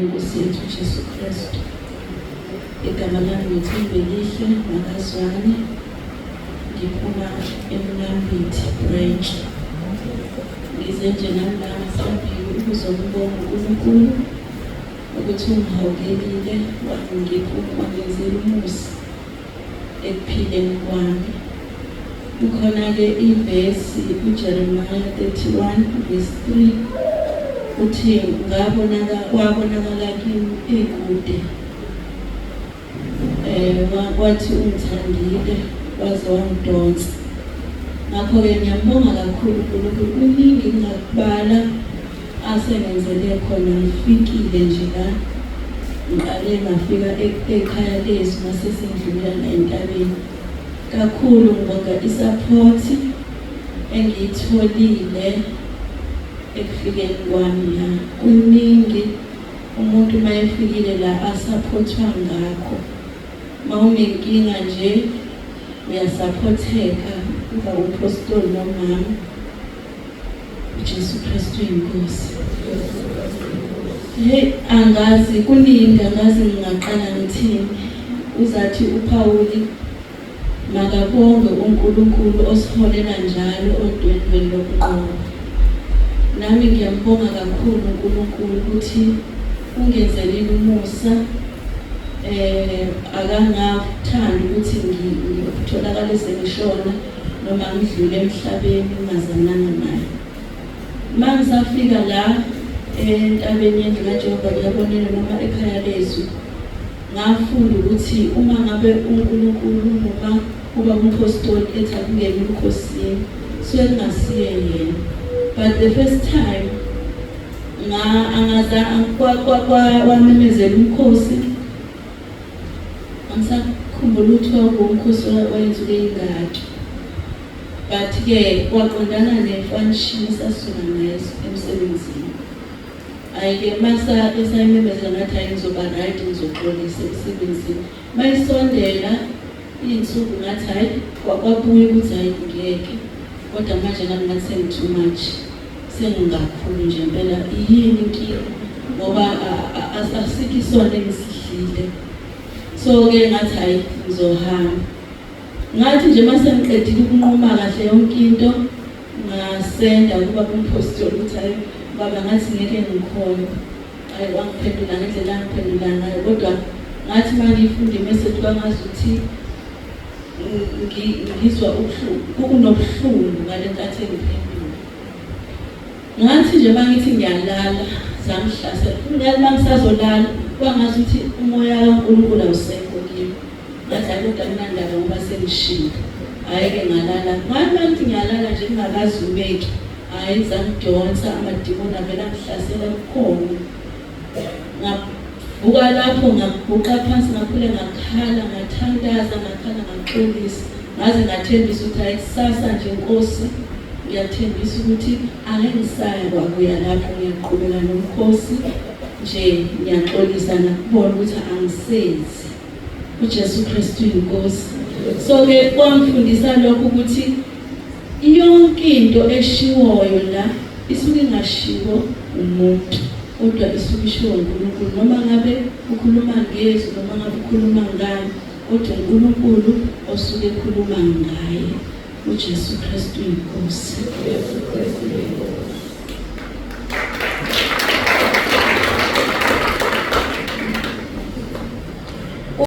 Nkosi yethu Jesu Kristu. Igama lami ngithembelihle makazwane. Ngiphuma eMnambithi branch. Ngize nje namhlanje ukuzobonga uNkulunkulu ukuthi ungihawukelile wangiphuma ngenzela umusa ekuphileni kwami. Kukhona-ke ivesi uJeremiah 31:3 uthi wabonakala kimi ekude, wathi ungithandile waze wangidonsa. Ngakho-ke ngiyambonga kakhulu uNkulunkulu, kuningi ngingakubala asengenzele khona. Ngifikile nje la ngiqale ngafika ekhaya lethu mase sendlula la entabeni. Kakhulu ngibonga i-support engiyitholile ekufikeni kwami la. Kuningi umuntu uma efikile la asupportwa ngakho. Mawunenkinga nje uyasupporteka kuba umpostoli nomama uJesu Kristu inkosi. Angazi kuningi, angazi ngingaqala ngithini. Uzathi uPawuli makabonge uNkulunkulu osiholela njalo odwendweni lokuqoba. Nami ngiyambonga kakhulu uNkulunkulu ukuthi ungenzelile umusa. Akangathanda ukuthi ngitholakale sengishona noma ngidlule emhlabeni ngazanana naye. Mangisafika la entabeni yendlu kaJehova ngiyabonela noma ekhaya lethu, ngafunda ukuthi uma ngabe uNkulunkulu noma kuba umpostoli ethi akungene ubukhosini suke kungasiye yena. But the first time wamemezela umkhosi, angisakhumbula ukuthi umkhosi wayenzuke ingadi. But-ke waqondana nefanshini esasuka nayo emsebenzini. Ayike masa esayimemezela ngathi hayi ngizoba right, ngizoxolisa emsebenzini. Mayisondela iy'nsuku ngathi hayi kwabuye ukuthi hayi ngeke. Kodwa manje nami ngathi sengi-too much, sengingakhulu nje impela. Yini inkinga? Ngoba asikho isona engisidlile. So-ke ngathi hayi ngizohamba. Ngathi nje mase ngiqedile ukunquma kahle yonke into, ngasenda kuba umpostoli ukuthi hayi baba ngathi ngeke ngikhona. Hayi wangiphendula ngendlela angiphendula ngayo, kodwa ngathi mangifunda imessage kwangazi ukuthi ngizwa ubuhlungu, kunobuhlungu ngale nkathi engiphendula. Ngathi nje mangithi ngiyalala zamhlasela. Unyalo mangisazolala kwangazi ukuthi umoya kaNkulunkulu awusekho kimi. Ngathi hayi kodwa kunandaba ngoba sengishilo. Hhayi-ke ngalala. Ngathi ngiyalala nje ngingakazubeki. Hayi zangidonsa amadimoni avele angihlasela bukhoma. Ngavuka lapho ngaguqa phansi ngakhule ngakhala, ngathandaza, ngakhala ngaxolisa. Ngaze ngathembisa ukuthi hayi kusasa nje Nkosi ngiyathembisa ukuthi angeke ngisaya kwakuya lapho, ngiyaqhubeka nomkhosi nje, ngiyaxolisa nakubona ukuthi angisenzi. uJesu Kristu inkosi. So-ke kwangifundisa lokho ukuthi yonke into eshiwoyo la isuke ingashiwo umuntu, kodwa isuke ishiwo uNkulunkulu. Noma ngabe ukhuluma ngezwi noma ngabe ukhuluma ngani, kodwa uNkulunkulu osuke ekhuluma ngaye. uJesu Kristu inkosi.